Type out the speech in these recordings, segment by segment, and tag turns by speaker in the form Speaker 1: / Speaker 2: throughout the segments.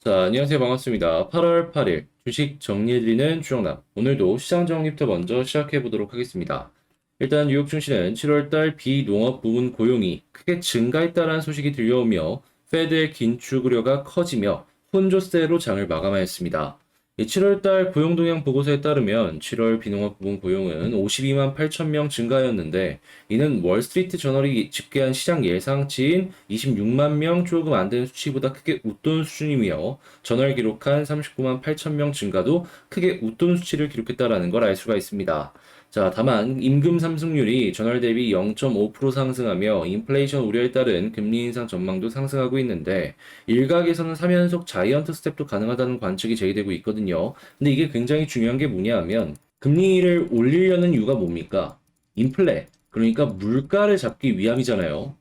Speaker 1: 자, 안녕하세요. 반갑습니다. 8월 8일 주식 정리해드리는 주영남. 오늘도 시장 정리부터 먼저 시작해보도록 하겠습니다. 일단 뉴욕 증시는 7월달 비농업 부분 고용이 크게 증가했다는 소식이 들려오며 페드의 긴축 우려가 커지며 혼조세로 장을 마감하였습니다. 7월달 고용 동향 보고서에 따르면 7월 비농업 부분 고용은 52만 8천 명 증가였는데 이는 월스트리트 저널이 집계한 시장 예상치인 26만 명 조금 안 되는 수치보다 크게 웃돈 수준이며 저널 기록한 39만 8천 명 증가도 크게 웃돈 수치를 기록했다라는 걸 알 수가 있습니다. 자, 다만 임금 상승률이 전월 대비 0.5% 상승하며 인플레이션 우려에 따른 금리 인상 전망도 상승하고 있는데 일각에서는 3연속 자이언트 스텝도 가능하다는 관측이 제기되고 있거든요. 근데 이게 굉장히 중요한 게 뭐냐 하면 금리를 올리려는 이유가 뭡니까? 인플레, 그러니까 물가를 잡기 위함이잖아요.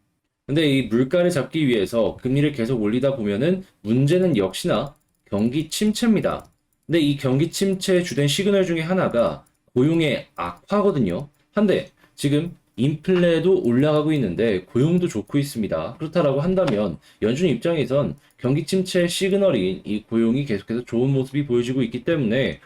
Speaker 1: 근데 이 물가를 잡기 위해서 금리를 계속 올리다 보면은 문제는 역시나 경기 침체입니다. 근데 이 경기 침체의 주된 시그널 중에 하나가 고용의 악화거든요. 한데 지금 인플레도 올라가고 있는데 고용도 좋고 있습니다. 그렇다라고 한다면 연준 입장에선 경기 침체의 시그널인 이 고용이 계속해서 좋은 모습이 보여지고 있기 때문에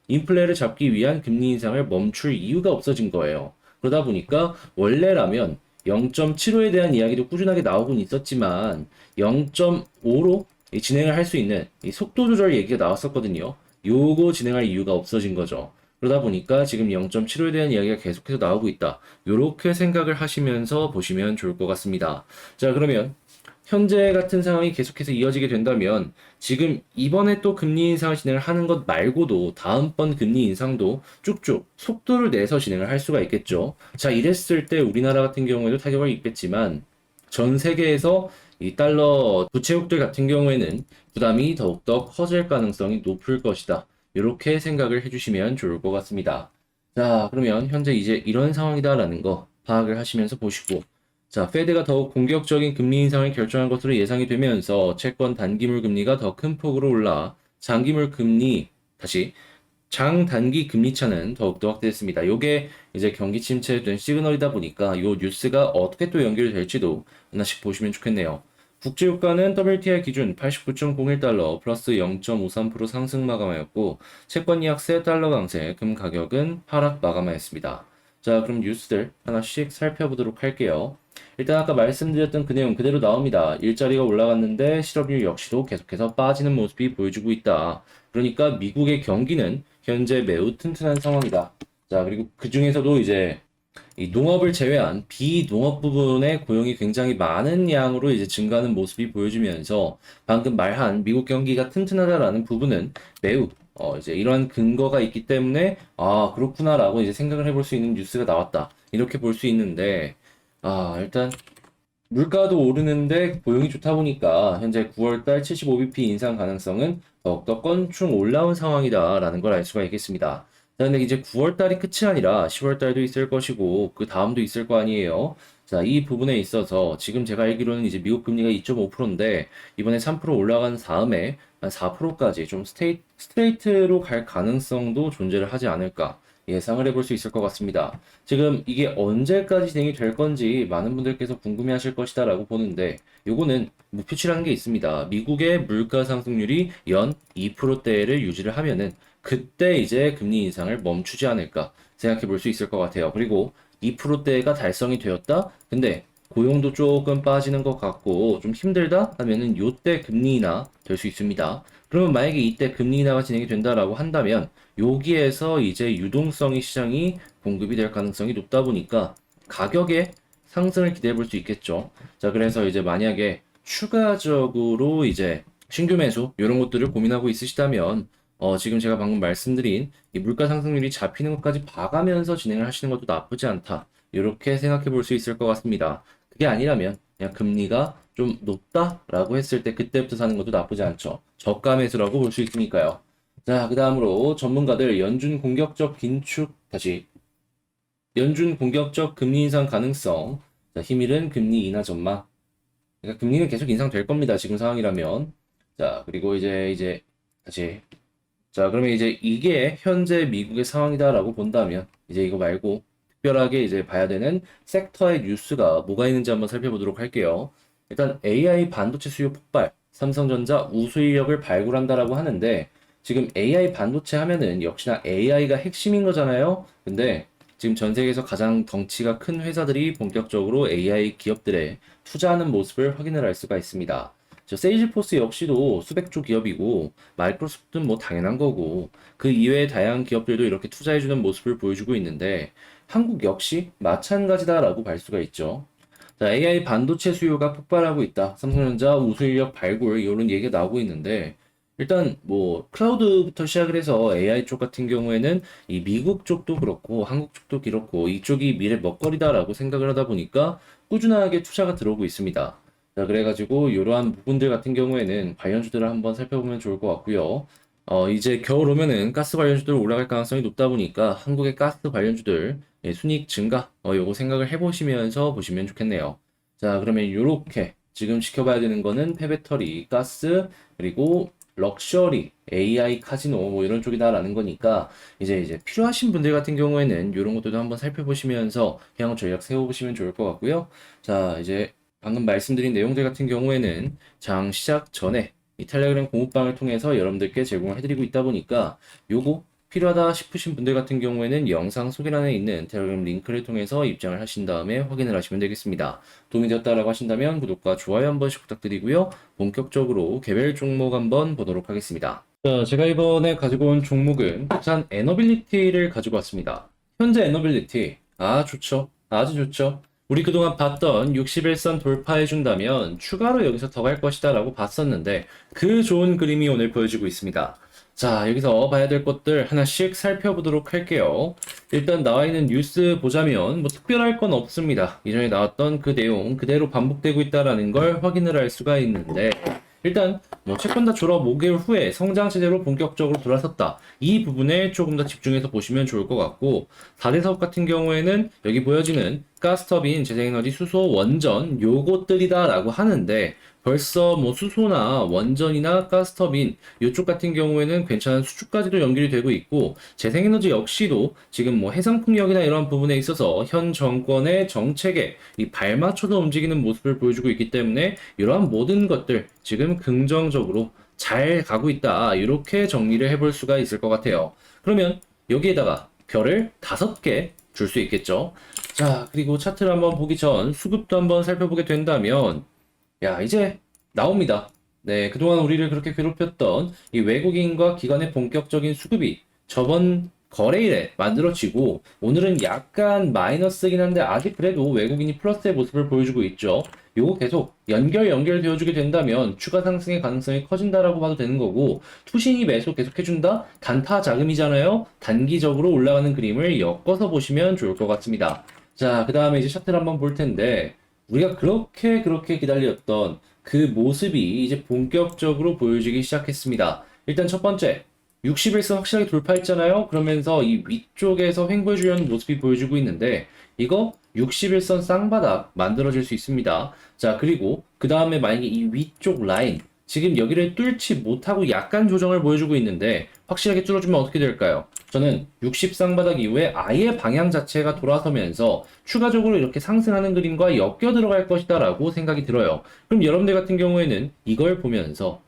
Speaker 1: 인플레를 잡기 위한 금리 인상을 멈출 이유가 없어진 거예요. 그러다 보니까 원래라면 0.75에 대한 이야기도 꾸준하게 나오곤 있었지만 0.5로 진행을 할 수 있는 이 속도 조절 얘기가 나왔었거든요. 요거 진행할 이유가 없어진 거죠. 그러다 보니까 지금 0.75에 대한 이야기가 계속해서 나오고 있다. 요렇게 생각을 하시면서 보시면 좋을 것 같습니다. 자, 그러면 현재 같은 상황이 계속해서 이어지게 된다면 지금 이번에 또 금리 인상을 진행을 하는 것 말고도 다음번 금리 인상도 쭉쭉 속도를 내서 진행을 할 수가 있겠죠. 자, 이랬을 때 우리나라 같은 경우에도 타격을 입겠지만 전 세계에서 이 달러 부채국들 같은 경우에는 부담이 더욱더 커질 가능성이 높을 것이다. 이렇게 생각을 해주시면 좋을 것 같습니다. 자, 그러면 현재 이제 이런 상황이다라는 거 파악을 하시면서 보시고 자, 페드가 더욱 공격적인 금리 인상을 결정한 것으로 예상이 되면서 채권 단기물 금리가 더 큰 폭으로 올라 장기물 금리 다시 장단기 금리 차는 더욱더 확대했습니다. 요게 이제 경기 침체에 된 시그널이다 보니까 요 뉴스가 어떻게 또 연결이 될지도 하나씩 보시면 좋겠네요. 국제유가는 WTI 기준 89.01달러 플러스 0.53% 상승 마감하였고 채권 예약세 달러 강세 금 가격은 하락 마감하였습니다. 자, 그럼 뉴스들 하나씩 살펴보도록 할게요. 일단 아까 말씀드렸던 그 내용 그대로 나옵니다. 일자리가 올라갔는데 실업률 역시도 계속해서 빠지는 모습이 보여주고 있다. 그러니까 미국의 경기는 현재 매우 튼튼한 상황이다. 자, 그리고 그 중에서도 이제 이 농업을 제외한 비농업 부분의 고용이 굉장히 많은 양으로 이제 증가하는 모습이 보여지면서 방금 말한 미국 경기가 튼튼하다라는 부분은 매우 이제 이러한 근거가 있기 때문에 그렇구나라고 이제 생각을 해볼 수 있는 뉴스가 나왔다. 이렇게 볼 수 있는데 일단 물가도 오르는데 고용이 좋다 보니까 현재 9월달 75bp 인상 가능성은 더욱더 건충 올라온 상황이다라는 걸 알 수가 있겠습니다. 자, 근데 이제 9월달이 끝이 아니라 10월달도 있을 것이고 그 다음도 있을 거 아니에요. 자, 이 부분에 있어서 지금 제가 알기로는 이제 미국 금리가 2.5%인데 이번에 3% 올라간 다음에 한 4%까지 좀 스트레이트로 갈 가능성도 존재를 하지 않을까 예상을 해볼 수 있을 것 같습니다. 지금 이게 언제까지 진행이 될 건지 많은 분들께서 궁금해 하실 것이다 라고 보는데 요거는 목표치라는 게 있습니다. 미국의 물가 상승률이 연 2%대를 유지를 하면은 그때 이제 금리 인상을 멈추지 않을까 생각해 볼 수 있을 것 같아요. 그리고 2%대가 달성이 되었다? 근데 고용도 조금 빠지는 것 같고 좀 힘들다? 하면은 요때 금리 인하 될 수 있습니다. 그러면 만약에 이때 금리 인하가 진행이 된다라고 한다면 여기에서 이제 유동성이 시장이 공급이 될 가능성이 높다 보니까 가격의 상승을 기대해 볼 수 있겠죠. 자, 그래서 이제 만약에 추가적으로 이제 신규 매수 이런 것들을 고민하고 있으시다면 지금 제가 방금 말씀드린 이 물가 상승률이 잡히는 것까지 봐가면서 진행을 하시는 것도 나쁘지 않다. 이렇게 생각해 볼 수 있을 것 같습니다. 그게 아니라면 그냥 금리가 좀 높다라고 했을 때 그때부터 사는 것도 나쁘지 않죠. 저가 매수라고 볼 수 있으니까요. 자, 그 다음으로 전문가들 연준 공격적 금리 인상 가능성. 자, 힘일은 금리 인하 전망. 그러니까 금리는 계속 인상될 겁니다. 지금 상황이라면. 자, 그리고 이제 다시. 자, 그러면 이제 이게 현재 미국의 상황이다라고 본다면 이제 이거 말고 특별하게 이제 봐야 되는 섹터의 뉴스가 뭐가 있는지 한번 살펴보도록 할게요. 일단 AI 반도체 수요 폭발. 삼성전자 우수 인력을 발굴한다라고 하는데 지금 AI 반도체 하면은 역시나 AI가 핵심인 거잖아요. 근데 지금 전 세계에서 가장 덩치가 큰 회사들이 본격적으로 AI 기업들에 투자하는 모습을 확인을 할 수가 있습니다. 저 세일즈포스 역시도 수백조 기업이고 마이크로소프트는 뭐 당연한 거고 그 이외의 다양한 기업들도 이렇게 투자해주는 모습을 보여주고 있는데 한국 역시 마찬가지다라고 볼 수가 있죠. 자, AI 반도체 수요가 폭발하고 있다. 삼성전자 우수인력 발굴 이런 얘기가 나오고 있는데 일단 뭐 클라우드부터 시작을 해서 AI 쪽 같은 경우에는 이 미국 쪽도 그렇고 한국 쪽도 그렇고 이쪽이 미래 먹거리다라고 생각을 하다 보니까 꾸준하게 투자가 들어오고 있습니다. 자, 그래가지고 이러한 부분들 같은 경우에는 관련주들을 한번 살펴보면 좋을 것 같고요. 이제 겨울 오면은 가스 관련주들 올라갈 가능성이 높다 보니까 한국의 가스 관련주들 순이익 증가 요거 생각을 해보시면서 보시면 좋겠네요. 자, 그러면 요렇게 지금 지켜봐야 되는 거는 폐배터리, 가스, 그리고 럭셔리, AI 카지노 뭐 이런 쪽이다라는 거니까 이제 필요하신 분들 같은 경우에는 이런 것들도 한번 살펴보시면서 향후 전략 세워보시면 좋을 것 같고요. 자, 이제 방금 말씀드린 내용들 같은 경우에는 장 시작 전에 이 텔레그램 공부방을 통해서 여러분들께 제공을 해드리고 있다 보니까 요거 필요하다 싶으신 분들 같은 경우에는 영상 소개란에 있는 텔레그램 링크를 통해서 입장을 하신 다음에 확인을 하시면 되겠습니다. 도움이 되었다라고 하신다면 구독과 좋아요 한 번씩 부탁드리고요. 본격적으로 개별 종목 한번 보도록 하겠습니다. 자, 제가 이번에 가지고 온 종목은 부산 에너빌리티를 가지고 왔습니다. 현재 에너빌리티, 좋죠. 아주 좋죠. 우리 그동안 봤던 61선 돌파해준다면 추가로 여기서 더 갈 것이다 라고 봤었는데 그 좋은 그림이 오늘 보여지고 있습니다. 자, 여기서 봐야 될 것들 하나씩 살펴보도록 할게요. 일단 나와 있는 뉴스 보자면 뭐 특별할 건 없습니다. 이전에 나왔던 그 내용 그대로 반복되고 있다라는 걸 확인을 할 수가 있는데 일단 뭐 채권다 졸업 5개월 후에 성장 체제로 본격적으로 돌아섰다. 이 부분에 조금 더 집중해서 보시면 좋을 것 같고 4대 사업 같은 경우에는 여기 보여지는 가스터빈, 재생에너지, 수소, 원전 요것들이다라고 하는데 벌써 뭐 수소나 원전이나 가스터빈 이쪽 같은 경우에는 괜찮은 수주까지도 연결이 되고 있고 재생에너지 역시도 지금 뭐 해상풍력이나 이런 부분에 있어서 현 정권의 정책에 이 발맞춰서 움직이는 모습을 보여주고 있기 때문에 이러한 모든 것들 지금 긍정적으로 잘 가고 있다 이렇게 정리를 해볼 수가 있을 것 같아요. 그러면 여기에다가 별을 5개 줄 수 있겠죠. 자, 그리고 차트를 한번 보기 전 수급도 한번 살펴보게 된다면 야, 이제 나옵니다. 네, 그동안 우리를 그렇게 괴롭혔던 이 외국인과 기관의 본격적인 수급이 저번 거래일에 만들어지고 오늘은 약간 마이너스긴 한데 아직 그래도 외국인이 플러스의 모습을 보여주고 있죠. 요거 계속 연결되어주게 된다면 추가 상승의 가능성이 커진다라고 봐도 되는 거고 투신이 매수 계속 해준다? 단타 자금이잖아요. 단기적으로 올라가는 그림을 엮어서 보시면 좋을 것 같습니다. 자, 그 다음에 이제 차트를 한번 볼 텐데 우리가 그렇게 기다렸던 그 모습이 이제 본격적으로 보여지기 시작했습니다. 일단 첫 번째, 60일선 확실하게 돌파했잖아요. 그러면서 이 위쪽에서 횡보해주려는 모습이 보여주고 있는데 이거 61선 쌍바닥 만들어질 수 있습니다. 자, 그리고 그 다음에 만약에 이 위쪽 라인 지금 여기를 뚫지 못하고 약간 조정을 보여주고 있는데 확실하게 뚫어주면 어떻게 될까요? 저는 60 쌍바닥 이후에 아예 방향 자체가 돌아서면서 추가적으로 이렇게 상승하는 그림과 엮여 들어갈 것이다 라고 생각이 들어요. 그럼 여러분들 같은 경우에는 이걸 보면서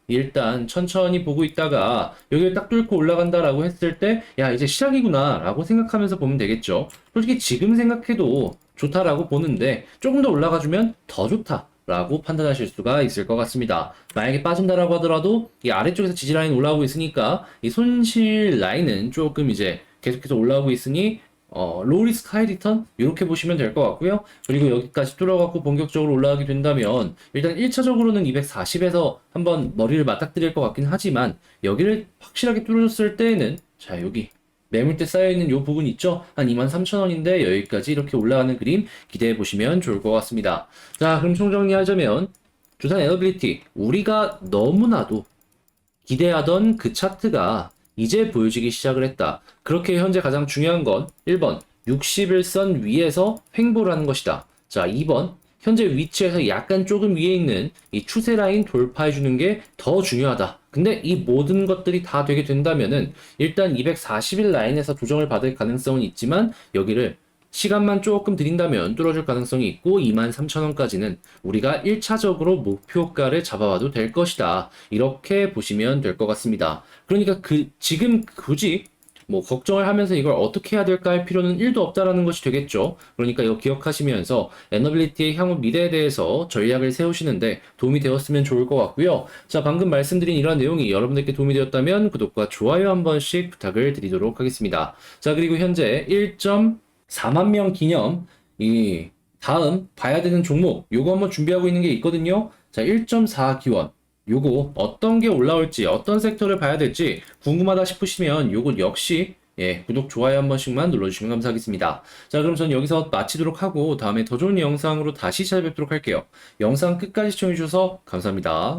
Speaker 1: 일단 천천히 보고 있다가 여기를 딱 뚫고 올라간다라고 했을 때 야, 이제 시작이구나 라고 생각하면서 보면 되겠죠. 솔직히 지금 생각해도 좋다라고 보는데 조금 더 올라가주면 더 좋다 라고 판단하실 수가 있을 것 같습니다. 만약에 빠진다라고 하더라도 이 아래쪽에서 지지 라인 올라오고 있으니까 이 손실 라인은 조금 이제 계속해서 올라오고 있으니 로우 리스크 하이 리턴 이렇게 보시면 될 것 같고요. 그리고 여기까지 뚫어갖고 본격적으로 올라가게 된다면 일단 1차적으로는 240에서 한번 머리를 맞닥뜨릴 것 같긴 하지만 여기를 확실하게 뚫어줬을 때에는 자, 여기 매물대 쌓여있는 요 부분 있죠? 한 23,000원인데 여기까지 이렇게 올라가는 그림 기대해 보시면 좋을 것 같습니다. 자, 그럼 총정리하자면 두산 에너빌리티 우리가 너무나도 기대하던 그 차트가 이제 보여지기 시작을 했다. 그렇게 현재 가장 중요한 건 1번 61선 위에서 횡보를 하는 것이다. 자, 2번 현재 위치에서 약간 조금 위에 있는 이 추세 라인 돌파해 주는 게 더 중요하다. 근데 이 모든 것들이 다 되게 된다면은 일단 240일 라인에서 조정을 받을 가능성은 있지만 여기를 시간만 조금 들인다면 뚫어줄 가능성이 있고 23,000원까지는 우리가 1차적으로 목표가를 잡아와도 될 것이다. 이렇게 보시면 될 것 같습니다. 그러니까 지금 굳이 뭐 걱정을 하면서 이걸 어떻게 해야 될까 할 필요는 1도 없다라는 것이 되겠죠. 그러니까 이거 기억하시면서 에너빌리티의 향후 미래에 대해서 전략을 세우시는데 도움이 되었으면 좋을 것 같고요. 자, 방금 말씀드린 이러한 내용이 여러분들께 도움이 되었다면 구독과 좋아요 한 번씩 부탁을 드리도록 하겠습니다. 자, 그리고 현재 1.4만 명 기념 이 다음 봐야 되는 종목 요거 한번 준비하고 있는 게 있거든요. 자, 1.4 기원 요거 어떤 게 올라올지 어떤 섹터를 봐야 될지 궁금하다 싶으시면 요거 역시 구독, 좋아요 한 번씩만 눌러주시면 감사하겠습니다. 자, 그럼 전 여기서 마치도록 하고 다음에 더 좋은 영상으로 다시 찾아뵙도록 할게요. 영상 끝까지 시청해주셔서 감사합니다.